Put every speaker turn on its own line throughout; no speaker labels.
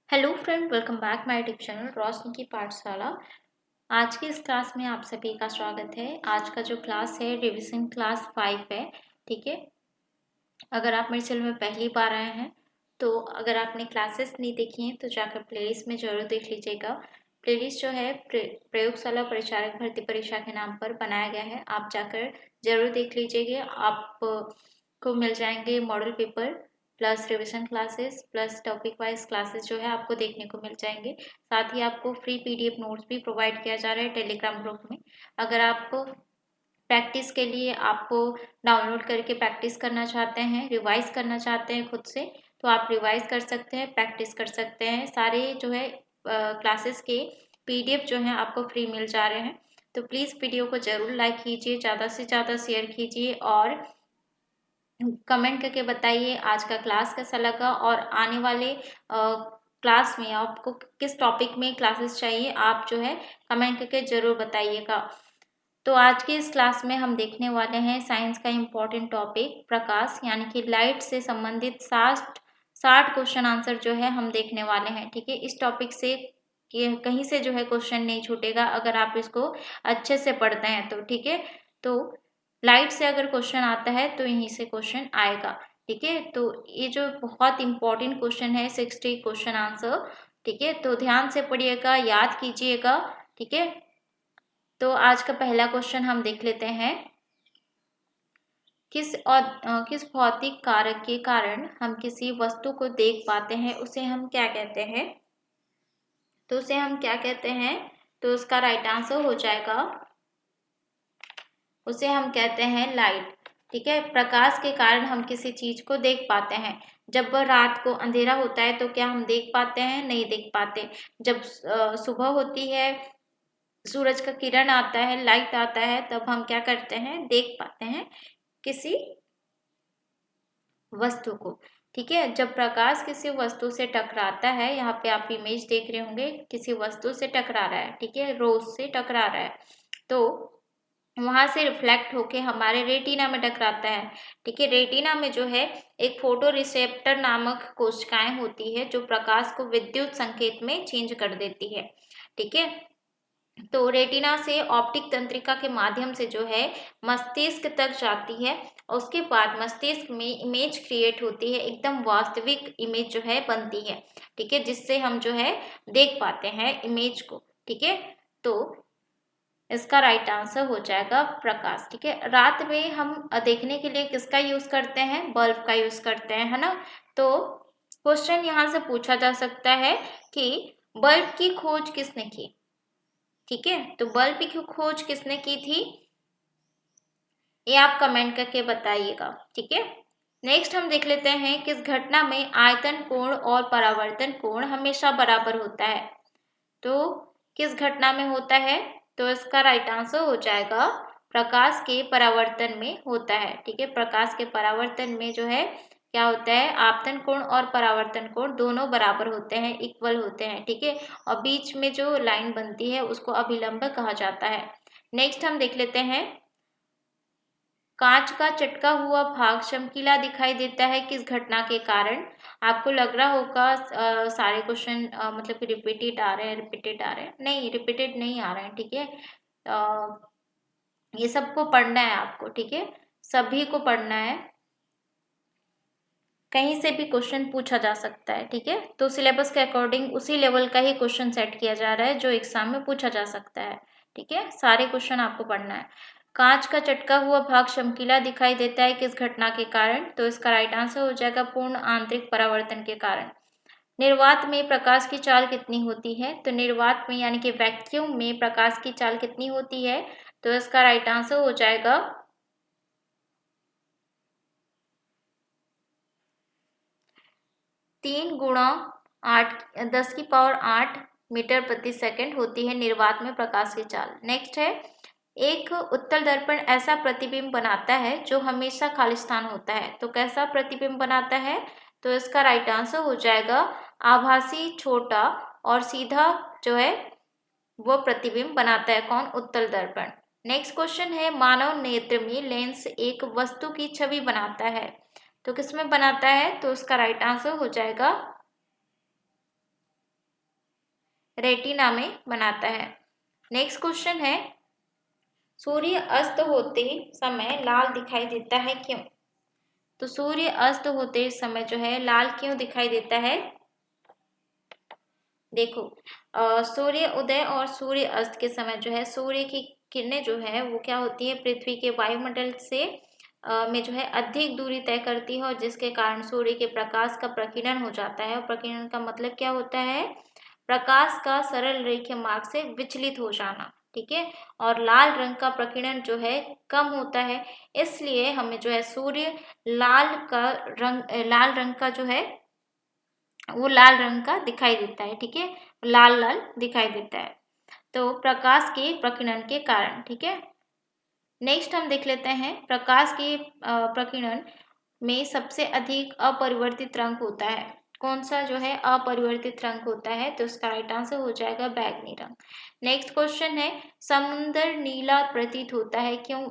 Hello friend, welcome back my YouTube channel Roshni की पाठशाला। आज की इस क्लास में आप सभी का स्वागत है। आज का जो क्लास है रिवीजन क्लास 5 है। ठीक है, अगर आप मेरे चैनल में पहली बार आए हैं तो अगर आपने क्लासेस नहीं देखी हैं तो जाकर प्लेलिस्ट में ज़रूर देख लीजिएगा। प्लेलिस्ट जो है प्रयोगशाला परिचारक भर्ती परीक्षा के नाम पर बनाया गया है, आप जाकर ज़रूर देख लीजिएगा। आपको मिल जाएंगे model paper plus revision classes plus topic wise classes जो है आपको देखने को मिल जाएंगे। साथ ही आपको फ्री पीडीएफ नोट्स भी प्रोवाइड किया जा रहा है टेलीग्राम ग्रुप में। अगर आपको प्रैक्टिस के लिए आपको डाउनलोड करके प्रैक्टिस करना चाहते हैं, रिवाइज करना चाहते हैं खुद से, तो आप रिवाइज कर सकते हैं, प्रैक्टिस कर सकते हैं। सारे जो है क्लासेस के पीडीएफ जो है आपको फ्री मिल जा रहे हैं। तो प्लीज़ वीडियो को ज़रूर लाइक कीजिए, ज़्यादा से ज़्यादा शेयर कीजिए और कमेंट करके बताइए आज का क्लास कैसा लगा और आने वाले क्लास में आपको किस टॉपिक में क्लासेस चाहिए, आप जो है कमेंट करके ज़रूर बताइएगा। तो आज की इस क्लास में हम देखने वाले हैं साइंस का इम्पोर्टेंट टॉपिक प्रकाश, यानी कि लाइट से संबंधित 60 क्वेश्चन आंसर जो है हम देखने वाले हैं। ठीक है, इस टॉपिक से कहीं से जो है क्वेश्चन नहीं छूटेगा अगर आप इसको अच्छे से पढ़ते हैं तो। ठीक है, तो लाइट से अगर क्वेश्चन आता है तो यहीं से क्वेश्चन आएगा। ठीक है, तो ये जो बहुत इंपॉर्टेंट क्वेश्चन है 60 क्वेश्चन आंसर। ठीक है, तो ध्यान से पढ़िएगा, याद कीजिएगा। ठीक है, तो आज का पहला क्वेश्चन हम देख लेते हैं। किस भौतिक कारक के कारण हम किसी वस्तु को देख पाते हैं उसे हम क्या कहते हैं? तो उसे हम क्या कहते हैं? तो उसका राइट आंसर हो जाएगा, उसे हम कहते हैं लाइट। ठीक है, प्रकाश के कारण हम किसी चीज को देख पाते हैं। जब वह रात को अंधेरा होता है तो क्या हम देख पाते हैं? नहीं देख पाते। जब सुबह होती है, सूरज का किरण आता है, लाइट आता है, तब हम क्या करते हैं? देख पाते हैं किसी वस्तु को। ठीक है, जब प्रकाश किसी वस्तु से टकराता है, यहाँ पे आप इमेज देख रहे होंगे, किसी वस्तु से टकरा रहा है। ठीक है, रोज से टकरा रहा है तो वहां से रिफ्लेक्ट होके हमारे रेटिना में टकराता है। ठीक है, रेटिना में जो है एक फोटो रिसेप्टर नामक कोशिकाएं होती है जो प्रकाश को विद्युत संकेत में चेंज कर देती है। ठीक है, तो रेटिना से ऑप्टिक तंत्रिका के माध्यम से जो है मस्तिष्क तक जाती है। उसके बाद मस्तिष्क में इमेज क्रिएट होती है, एकदम वास्तविक इमेज जो है बनती है। ठीक है, जिससे हम जो है देख पाते हैं इमेज को। ठीक है, तो इसका राइट आंसर हो जाएगा प्रकाश। ठीक है, रात में हम देखने के लिए किसका यूज करते हैं? बल्ब का यूज करते हैं, है ना। तो क्वेश्चन यहाँ से पूछा जा सकता है कि बल्ब की खोज किसने की? ठीक है, तो बल्ब की खोज किसने की थी, ये आप कमेंट करके बताइएगा। ठीक है, नेक्स्ट हम देख लेते हैं किस घटना में आयतन कोण और परावर्तन कोण हमेशा बराबर होता है। तो किस घटना में होता है? तो इसका राइट आंसर हो जाएगा प्रकाश के परावर्तन में होता है। ठीक है, प्रकाश के परावर्तन में जो है क्या होता है? आपतन कोण और परावर्तन कोण दोनों बराबर होते हैं, इक्वल होते हैं। ठीक है, और बीच में जो लाइन बनती है उसको अभिलंब कहा जाता है। नेक्स्ट हम देख लेते हैं, कांच का चटका हुआ भाग चमकीला दिखाई देता है किस घटना के कारण? आपको लग रहा होगा सारे क्वेश्चन मतलब रिपीटेड आ रहे हैं, रिपीटेड आ रहे हैं। नहीं, रिपीटेड नहीं आ रहे हैं। ठीक है, ये सबको पढ़ना है आपको। ठीक है, सभी को पढ़ना है, कहीं से भी क्वेश्चन पूछा जा सकता है। ठीक है, तो सिलेबस के अकॉर्डिंग उसी लेवल का ही क्वेश्चन सेट किया जा रहा है जो एग्जाम में पूछा जा सकता है। ठीक है, सारे क्वेश्चन आपको पढ़ना है। कांच का चटका हुआ भाग चमकीला दिखाई देता है किस घटना के कारण? तो इसका राइट आंसर हो जाएगा पूर्ण आंतरिक परावर्तन के कारण। निर्वात में प्रकाश की चाल कितनी होती है? तो निर्वात में यानी कि वैक्यूम में प्रकाश की चाल कितनी होती है? तो इसका राइट आंसर हो जाएगा 3 × 10⁸ मीटर प्रति सेकंड होती है निर्वात में प्रकाश की चाल। नेक्स्ट है, एक उत्तल दर्पण ऐसा प्रतिबिंब बनाता है जो हमेशा खालिस्तान होता है। तो कैसा प्रतिबिंब बनाता है? तो इसका राइट आंसर हो जाएगा आभासी, छोटा और सीधा जो है वो प्रतिबिंब बनाता है। कौन? उत्तल दर्पण। नेक्स्ट क्वेश्चन है, मानव नेत्र में लेंस एक वस्तु की छवि बनाता है। तो किसमें बनाता है? तो उसका राइट आंसर हो जाएगा रेटिना में बनाता है। नेक्स्ट क्वेश्चन है, सूर्य अस्त होते समय लाल दिखाई देता है क्यों? तो सूर्य अस्त होते समय जो है लाल क्यों दिखाई देता है? देखो, सूर्य उदय और सूर्य अस्त के समय जो है सूर्य की किरणें जो है वो क्या होती है, पृथ्वी के वायुमंडल से में जो है अधिक दूरी तय करती है, और जिसके कारण सूर्य के प्रकाश का प्रकीर्णन हो जाता है। और प्रकीर्णन का मतलब क्या होता है? प्रकाश का सरल रेखीय मार्ग से विचलित हो जाना, ठीक है। और लाल रंग का प्रकीर्णन जो है कम होता है, इसलिए हमें जो है सूर्य लाल रंग का जो है वो लाल रंग का दिखाई देता है, ठीक है, लाल लाल दिखाई देता है। तो प्रकाश के प्रकीर्णन के कारण, ठीक है। नेक्स्ट हम देख लेते हैं, प्रकाश के प्रकीर्णन में सबसे अधिक अपरिवर्तित रंग होता है। कौन सा जो है अपरिवर्तित रंग होता है? तो उसका राइट आंसर हो जाएगा बैगनी रंग। नेक्स्ट क्वेश्चन है, समुद्र नीला प्रतीत होता है क्यों?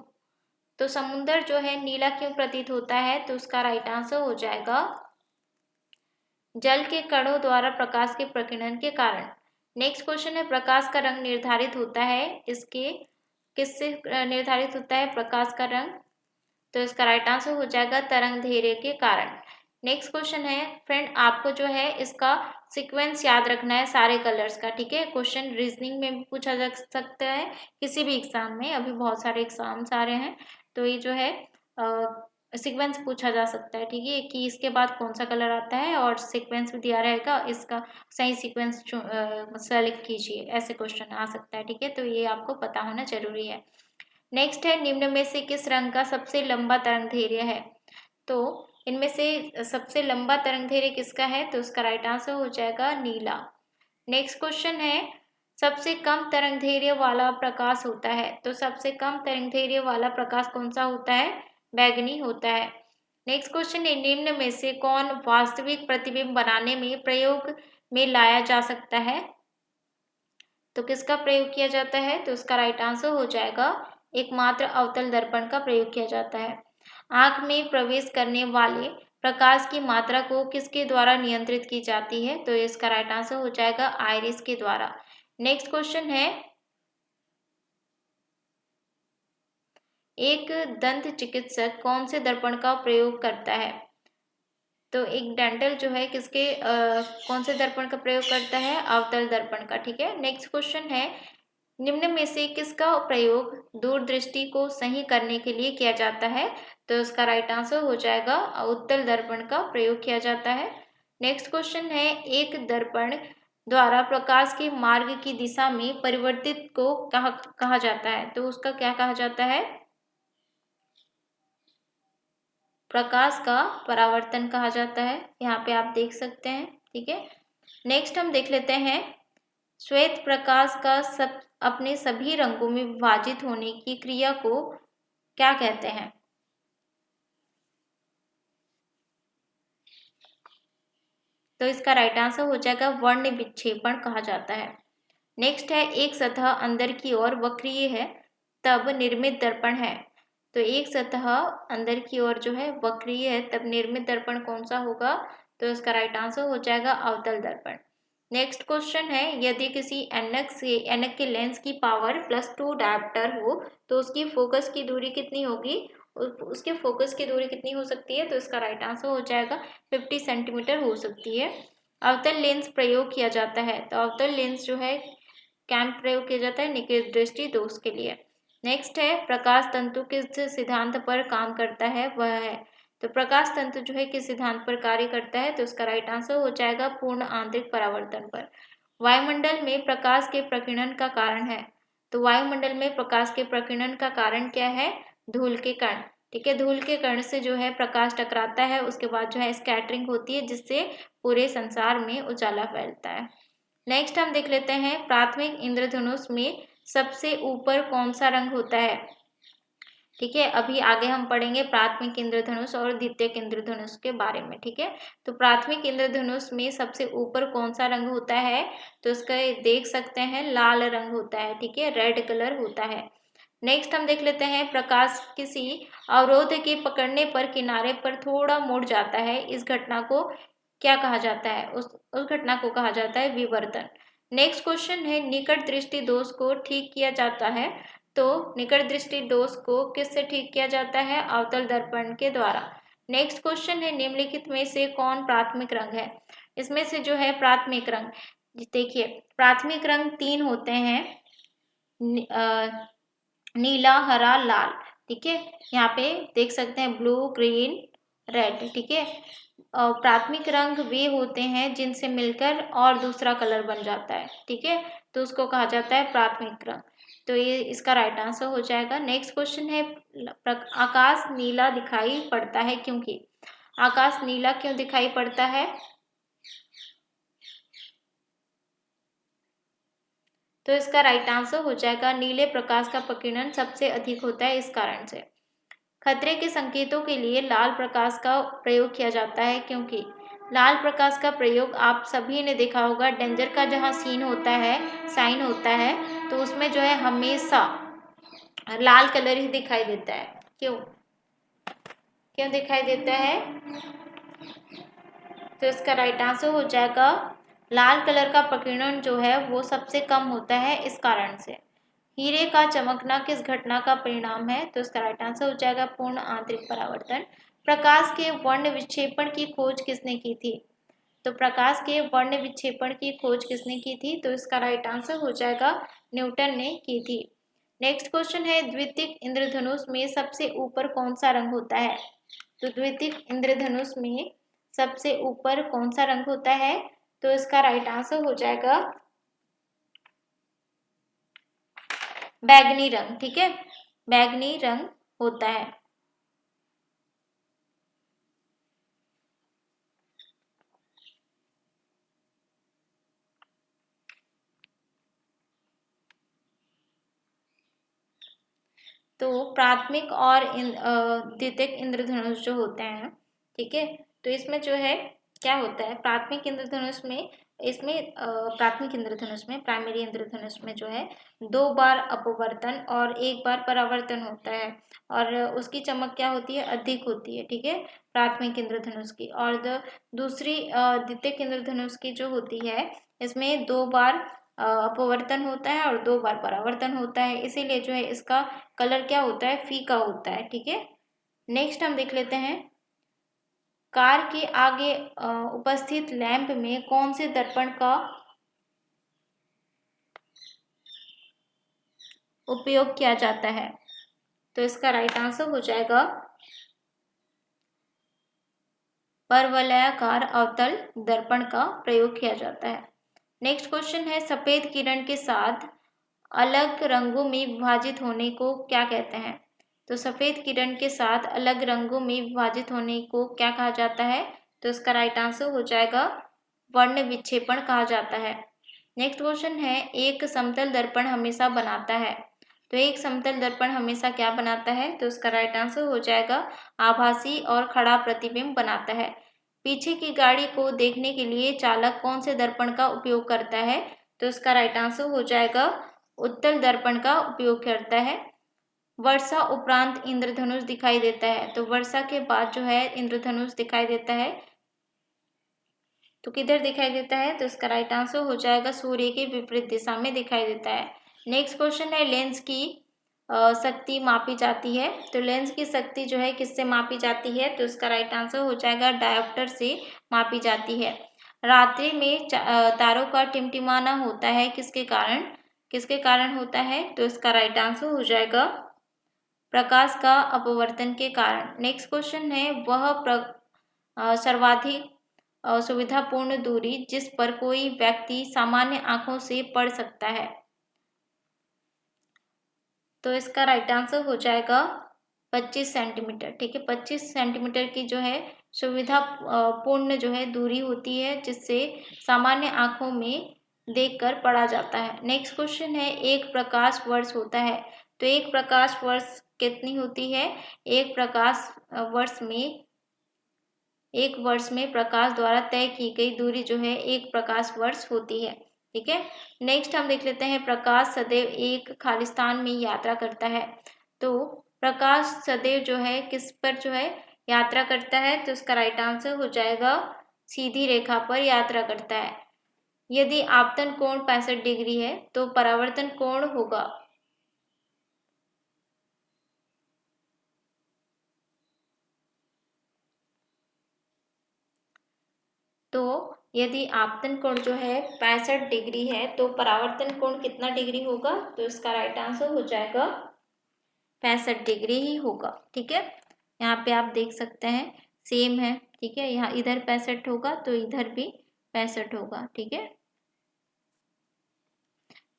तो समुद्र जो है नीला क्यों प्रतीत होता है? तो उसका राइट आंसर हो जाएगा जल के कणों द्वारा प्रकाश के प्रकीर्णन के कारण। नेक्स्ट क्वेश्चन है, प्रकाश का रंग निर्धारित होता है किससे निर्धारित होता है प्रकाश का रंग? तो इसका राइट आंसर हो जाएगा तरंग दैर्ध्य के कारण। नेक्स्ट क्वेश्चन है फ्रेंड, आपको जो है इसका सीक्वेंस याद रखना है सारे कलर्स का, ठीक है। क्वेश्चन रीजनिंग में भी पूछा जा सकता है, किसी भी एग्जाम में, अभी बहुत सारे एग्जाम्स आ रहे हैं, तो ये जो है सीक्वेंस पूछा जा सकता है, ठीक है, कि इसके बाद कौन सा कलर आता है, और सीक्वेंस भी दिया रहेगा, इसका सही सीक्वेंस सेलेक्ट कीजिए, ऐसे क्वेश्चन आ सकता है, ठीक है। तो ये आपको पता होना जरूरी है। नेक्स्ट है, निम्न में से किस रंग का सबसे लंबा तरंग दैर्ध्य है? तो इनमें से सबसे लंबा तरंग दैर्ध्य किसका है? तो उसका राइट आंसर हो जाएगा नीला। नेक्स्ट क्वेश्चन है, सबसे कम तरंग दैर्ध्य वाला प्रकाश होता है। तो सबसे कम तरंग दैर्ध्य वाला प्रकाश कौन सा होता है? बैगनी होता है। नेक्स्ट क्वेश्चन है, निम्न में से कौन वास्तविक प्रतिबिंब बनाने में प्रयोग में लाया जा सकता है? तो किसका प्रयोग किया जाता है? तो उसका राइट आंसर हो जाएगा एकमात्र अवतल दर्पण का प्रयोग किया जाता है। आंख में प्रवेश करने वाले प्रकाश की मात्रा को किसके द्वारा नियंत्रित की जाती है? तो इसका राइट आंसर हो जाएगा आइरिस के द्वारा। नेक्स्ट क्वेश्चन है, एक दंत चिकित्सक कौन से दर्पण का प्रयोग करता है? तो एक डेंटल जो है कौन से दर्पण का प्रयोग करता है? अवतल दर्पण का, ठीक है। नेक्स्ट क्वेश्चन है, निम्न में से किसका प्रयोग दूरदृष्टि को सही करने के लिए किया जाता है? तो उसका राइट आंसर हो जाएगा उत्तल दर्पण का प्रयोग किया जाता है। नेक्स्ट क्वेश्चन है, एक दर्पण द्वारा प्रकाश के मार्ग की दिशा में परिवर्तित को कहा जाता है? तो उसका क्या कहा जाता है? प्रकाश का परावर्तन कहा जाता है, यहाँ पे आप देख सकते हैं, ठीक है। नेक्स्ट हम देख लेते हैं, श्वेत प्रकाश का अपने सभी रंगों में विभाजित होने की क्रिया को क्या कहते हैं? तो इसका राइट आंसर हो जाएगा वर्ण विक्षेपण कहा जाता है। नेक्स्ट है, एक सतह अंदर की ओर वक्रीय है तब निर्मित दर्पण है। तो एक सतह अंदर की ओर जो है वक्रीय है तब निर्मित दर्पण कौन सा होगा? तो इसका राइट आंसर हो जाएगा अवतल दर्पण। नेक्स्ट क्वेश्चन है, यदि किसी एनक के लेंस की पावर +2 डायप्टर हो तो उसकी फोकस की दूरी कितनी होगी? उसके फोकस की दूरी कितनी हो सकती है? तो इसका राइट आंसर हो जाएगा 50 सेंटीमीटर हो सकती है। अवतल लेंस प्रयोग किया जाता है, तो अवतल लेंस जो है कैंप प्रयोग किया जाता है निकट दृष्टि दोष के लिए। नेक्स्ट है, प्रकाश तंतु किस सिद्धांत पर काम करता है? वह है, तो प्रकाश तंतु जो है किस सिद्धांत पर कार्य करता है? तो उसका राइट आंसर हो जाएगा पूर्ण आंतरिक परावर्तन पर। वायुमंडल में प्रकाश के प्रकीर्णन का कारण है, तो वायुमंडल में प्रकाश के प्रकीर्णन का कारण क्या है? धूल के कण, ठीक है। धूल के कण से जो है प्रकाश टकराता है, उसके बाद जो है स्कैटरिंग होती है जिससे पूरे संसार में उजाला फैलता है। नेक्स्ट हम देख लेते हैं, प्राथमिक इंद्रधनुष में सबसे ऊपर कौन सा रंग होता है? ठीक है, अभी आगे हम पढ़ेंगे प्राथमिक इंद्रधनुष और द्वितीयक इंद्रधनुष के बारे में, ठीक है। तो प्राथमिक इंद्रधनुष में सबसे ऊपर कौन सा रंग होता है? तो इसका देख सकते हैं लाल रंग होता है, ठीक है, रेड कलर होता है। नेक्स्ट हम देख लेते हैं, प्रकाश किसी अवरोध के पकड़ने पर किनारे पर थोड़ा मुड़ जाता है, इस घटना को क्या कहा जाता है? उस घटना को कहा जाता है विवर्तन। नेक्स्ट क्वेश्चन है निकट दृष्टि दोष को ठीक किया जाता है। तो निकट दृष्टि दोष को किससे ठीक किया जाता है? अवतल दर्पण के द्वारा। नेक्स्ट क्वेश्चन है निम्नलिखित में से कौन प्राथमिक रंग है? इसमें से जो है प्राथमिक रंग, देखिए प्राथमिक रंग 3 होते हैं, नीला, हरा, लाल। ठीक है, यहाँ पे देख सकते हैं ब्लू, ग्रीन, रेड। ठीक है, प्राथमिक रंग वे होते हैं जिनसे मिलकर और दूसरा कलर बन जाता है। ठीक है, तो उसको कहा जाता है प्राथमिक रंग। तो ये इसका राइट आंसर हो जाएगा। नेक्स्ट क्वेश्चन है आकाश नीला दिखाई पड़ता है क्योंकि? आकाश नीला क्यों दिखाई पड़ता है? तो इसका राइट आंसर हो जाएगा नीले प्रकाश का प्रकीर्णन सबसे अधिक होता है इस कारण से। खतरे के संकेतों के लिए लाल प्रकाश का प्रयोग किया जाता है क्योंकि? लाल प्रकाश का प्रयोग आप सभी ने देखा होगा, डेंजर का जहाँ सीन होता है, साइन होता है, तो उसमें जो है हमेशा लाल कलर ही दिखाई देता है। क्यों क्यों दिखाई देता है? तो इसका राइट आंसर हो जाएगा लाल कलर का प्रकीर्णन जो है वो सबसे कम होता है इस कारण से। हीरे का चमकना किस घटना का परिणाम है? तो इसका राइट आंसर हो जाएगा पूर्ण आंतरिक परावर्तन। प्रकाश के वर्ण विक्षेपण की खोज किसने की थी? तो प्रकाश के वर्ण विक्षेपण की खोज किसने की थी? तो इसका राइट आंसर हो जाएगा न्यूटन ने की थी। नेक्स्ट क्वेश्चन है द्वितीयक इंद्रधनुष में सबसे ऊपर कौन सा रंग होता है? तो द्वितीयक इंद्रधनुष में सबसे ऊपर कौन सा रंग होता है? तो इसका राइट आंसर हो जाएगा बैगनी रंग। ठीक है, बैगनी रंग होता है। तो प्राथमिक और द्वितीयक इंद्रधनुष जो होते हैं, ठीक है, तो इसमें जो है क्या होता है, प्राथमिक इंद्रधनुष में, इसमें प्राथमिक इंद्रधनुष में, प्राइमरी इंद्रधनुष में जो है 2 बार अपवर्तन और 1 बार परावर्तन होता है और उसकी चमक क्या होती है? अधिक होती है। ठीक है, प्राथमिक इंद्रधनुष की। और दूसरी द्वितीयक इंद्रधनुष की जो होती है, इसमें 2 बार अपवर्तन होता है और 2 बार परावर्तन होता है, इसीलिए जो है इसका कलर क्या होता है? फीका होता है। ठीक है, नेक्स्ट हम देख लेते हैं कार के आगे उपस्थित लैंप में कौन से दर्पण का उपयोग किया जाता है? तो इसका राइट आंसर हो जाएगा परवलयाकार अवतल दर्पण का प्रयोग किया जाता है। नेक्स्ट क्वेश्चन है सफेद किरण के साथ अलग रंगों में विभाजित होने को क्या कहते हैं? तो सफेद किरण के साथ अलग रंगों में विभाजित होने को क्या कहा जाता है? तो इसका राइट आंसर हो जाएगा वर्ण विक्षेपण कहा जाता है। नेक्स्ट क्वेश्चन है एक समतल दर्पण हमेशा बनाता है। तो एक समतल दर्पण हमेशा क्या बनाता है? तो इसका राइट आंसर हो जाएगा आभासी और खड़ा प्रतिबिंब बनाता है। पीछे की गाड़ी को देखने के लिए चालक कौन से दर्पण का उपयोग करता है? तो इसका राइट आंसर हो जाएगा उत्तल दर्पण का उपयोग करता है। वर्षा उपरांत इंद्रधनुष दिखाई देता है। तो वर्षा के बाद जो है इंद्रधनुष दिखाई देता है, तो किधर दिखाई देता है? तो इसका राइट आंसर हो जाएगा सूर्य के विपरीत दिशा में दिखाई देता है। नेक्स्ट क्वेश्चन है लेंस की शक्ति मापी जाती है। तो लेंस की शक्ति जो है किससे मापी जाती है? तो इसका राइट आंसर हो जाएगा डायोप्टर से मापी जाती है। रात्रि में तारों का टिमटिमाना होता है किसके कारण? किसके कारण होता है? तो इसका राइट आंसर हो जाएगा प्रकाश का अपवर्तन के कारण। नेक्स्ट क्वेश्चन है वह सर्वाधिक सुविधापूर्ण दूरी जिस पर कोई व्यक्ति सामान्य आंखों से पढ़ सकता है। तो इसका राइट आंसर हो जाएगा 25 सेंटीमीटर। ठीक है, 25 सेंटीमीटर की जो है सुविधा पूर्ण जो है दूरी होती है जिससे सामान्य आंखों में देखकर पढ़ा जाता है। नेक्स्ट क्वेश्चन है एक प्रकाश वर्ष होता है। तो एक प्रकाश वर्ष कितनी होती है? एक प्रकाश वर्ष में, एक वर्ष में प्रकाश द्वारा तय की गई दूरी जो है एक प्रकाश वर्ष होती है। ठीक है, नेक्स्ट हम देख लेते हैं प्रकाश सदैव एक खाली स्थान में यात्रा करता है। तो प्रकाश सदैव जो है किस पर जो है यात्रा करता है? तो इसका राइट आंसर हो जाएगा सीधी रेखा पर यात्रा करता है। यदि आपतन कोण 65 डिग्री है तो परावर्तन कोण होगा तो यदि आपतन कोण जो है 65 डिग्री है तो परावर्तन कोण कितना डिग्री होगा, तो इसका राइट आंसर हो जाएगा 65 डिग्री ही होगा। ठीक है, यहाँ पे आप देख सकते हैं सेम है। ठीक है, यहाँ इधर 65 होगा तो इधर भी 65 होगा। ठीक है,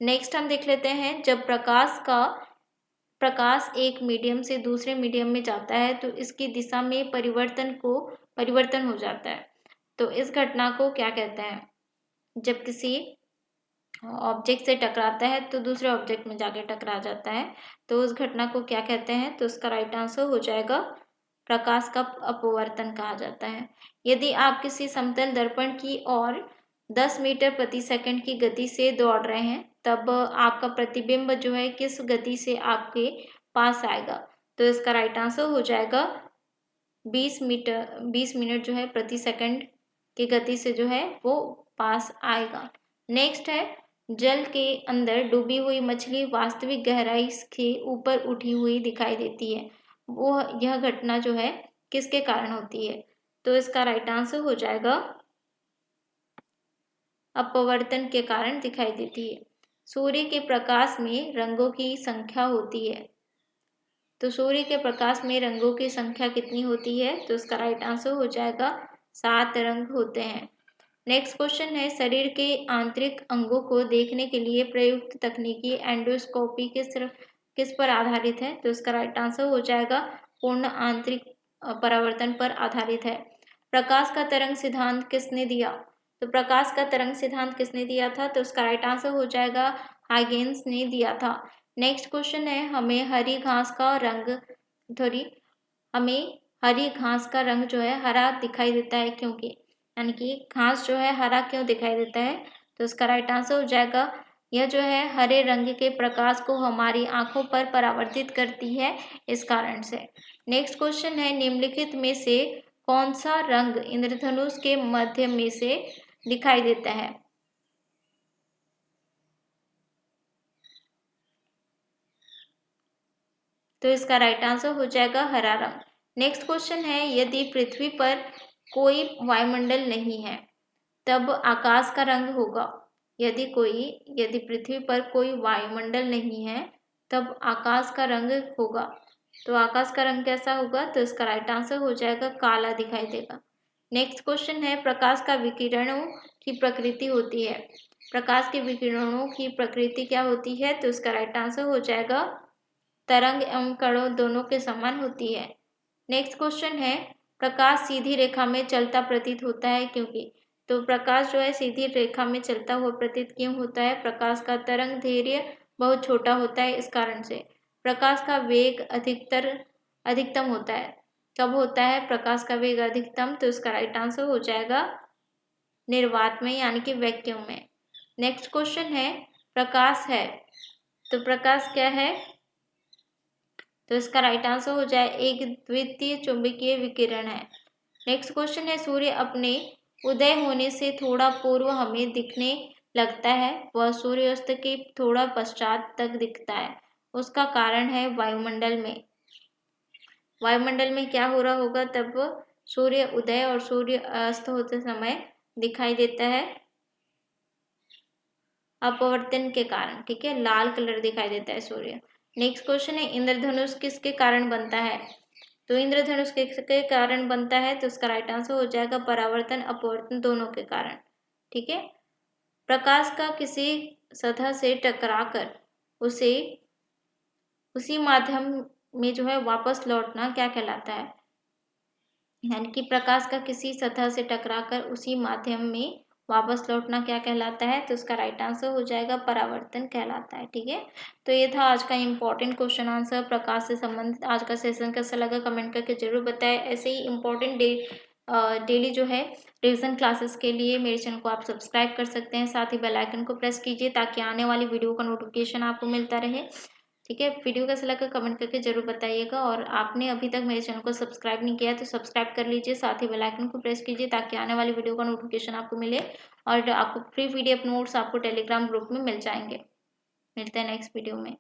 नेक्स्ट हम देख लेते हैं, जब प्रकाश एक मीडियम से दूसरे मीडियम में जाता है तो इसकी दिशा में परिवर्तन हो जाता है। तो इस घटना को क्या कहते हैं? जब किसी ऑब्जेक्ट से टकराता है तो दूसरे ऑब्जेक्ट में जाके टकरा जाता है, तो उस घटना को क्या कहते हैं? तो उसका राइट आंसर हो जाएगा प्रकाश का अपवर्तन कहा जाता है। यदि आप किसी समतल दर्पण की ओर 10 मीटर प्रति सेकंड की गति से दौड़ रहे हैं, तब आपका प्रतिबिंब जो है किस गति से आपके पास आएगा? तो इसका राइट आंसर हो जाएगा 20 मिनट जो है प्रति सेकंड की गति से जो है वो पास आएगा। नेक्स्ट है, जल के अंदर डूबी हुई मछली वास्तविक गहराई के ऊपर उठी हुई दिखाई देती है, वो यह घटना जो है किसके कारण होती है? तो इसका राइट आंसर हो जाएगा अपवर्तन के कारण दिखाई देती है। सूर्य के प्रकाश में रंगों की संख्या होती है, तो सूर्य के प्रकाश में रंगों की संख्या कितनी होती है? तो इसका राइट आंसर हो जाएगा 7 रंग होते हैं। नेक्स्ट क्वेश्चन है, शरीर के आंतरिक अंगों को देखने के लिए प्रयुक्त तकनीकी एंडोस्कोपी किस पर आधारित है? तो इसका राइट आंसर हो जाएगा पूर्ण आंतरिक परावर्तन पर आधारित है। प्रकाश का तरंग सिद्धांत किसने दिया? तो प्रकाश का तरंग सिद्धांत किसने दिया था? तो उसका राइट आंसर हो जाएगा हाइगेंस ने दिया था। नेक्स्ट क्वेश्चन है, हमें हरी घास का रंग जो है हरा दिखाई देता है क्योंकि, यानी कि घास जो है हरा क्यों दिखाई देता है? तो इसका राइट आंसर हो जाएगा, यह जो है हरे रंग के प्रकाश को हमारी आंखों पर परावर्तित करती है, इस कारण से। नेक्स्ट क्वेश्चन है, निम्नलिखित में से कौन सा रंग इंद्रधनुष के मध्य में से दिखाई देता है? तो इसका राइट आंसर हो जाएगा हरा रंग। नेक्स्ट क्वेश्चन है, यदि पृथ्वी पर कोई वायुमंडल नहीं है तब आकाश का रंग होगा। यदि पृथ्वी पर कोई वायुमंडल नहीं है तब आकाश का रंग होगा, तो आकाश का रंग कैसा होगा? तो इसका राइट आंसर हो जाएगा काला दिखाई देगा। नेक्स्ट क्वेश्चन है, प्रकाश का विकिरणों की प्रकृति होती है। प्रकाश के विकिरणों की प्रकृति क्या होती है? तो इसका राइट आंसर हो जाएगा तरंग एवं कणों दोनों के समान होती है। नेक्स्ट क्वेश्चन है, प्रकाश सीधी रेखा में चलता प्रतीत होता है क्योंकि, तो प्रकाश जो है सीधी रेखा में चलता हुआ प्रतीत क्यों होता है? प्रकाश का तरंग दैर्घ्य बहुत छोटा होता है, इस कारण से। प्रकाश का वेग अधिकतम होता है। कब होता है प्रकाश का वेग अधिकतम? तो इसका राइट आंसर हो जाएगा निर्वात में, यानी कि वैक्यूम में। नेक्स्ट क्वेश्चन है, प्रकाश है तो प्रकाश क्या है? तो इसका राइट आंसर हो जाए एक द्वितीय चुंबकीय विकिरण है। नेक्स्ट क्वेश्चन है, सूर्य अपने उदय होने से थोड़ा पूर्व हमें दिखने लगता है, वह सूर्यास्त के थोड़ा पश्चात तक दिखता है, उसका कारण है वायुमंडल में। वायुमंडल में क्या हो रहा होगा? तब सूर्य उदय और सूर्य अस्त होते समय दिखाई देता है अपवर्तन के कारण। ठीक है, लाल कलर दिखाई देता है सूर्य। नेक्स्ट क्वेश्चन है, इंद्रधनुष किसके कारण बनता है? तो इंद्रधनुष किसके कारण बनता है? तो उसका राइट आंसर हो जाएगा परावर्तन अपवर्तन दोनों के कारण। ठीक है, प्रकाश का किसी सतह से टकराकर उसी माध्यम में जो है वापस लौटना क्या कहलाता है? यानी कि प्रकाश का किसी सतह से टकराकर उसी माध्यम में वापस लौटना क्या कहलाता है? तो उसका राइट आंसर हो जाएगा परावर्तन कहलाता है। ठीक है, तो ये था आज का इम्पोर्टेंट क्वेश्चन आंसर प्रकाश से संबंधित। आज का सेशन कैसा लगा कमेंट करके जरूर बताएं। ऐसे ही इम्पोर्टेंट डेली जो है रिविजन क्लासेस के लिए मेरे चैनल को आप सब्सक्राइब कर सकते हैं, साथ ही बेल आइकन को प्रेस कीजिए ताकि आने वाली वीडियो का नोटिफिकेशन आपको मिलता रहे। ठीक है, वीडियो कैसा लगा कमेंट करके जरूर बताइएगा। और आपने अभी तक मेरे चैनल को सब्सक्राइब नहीं किया है तो सब्सक्राइब कर लीजिए, साथ ही बेल आइकन को प्रेस कीजिए ताकि आने वाली वीडियो का नोटिफिकेशन आपको मिले और आपको फ्री PDF नोट्स आपको टेलीग्राम ग्रुप में मिल जाएंगे। मिलते हैं नेक्स्ट वीडियो में।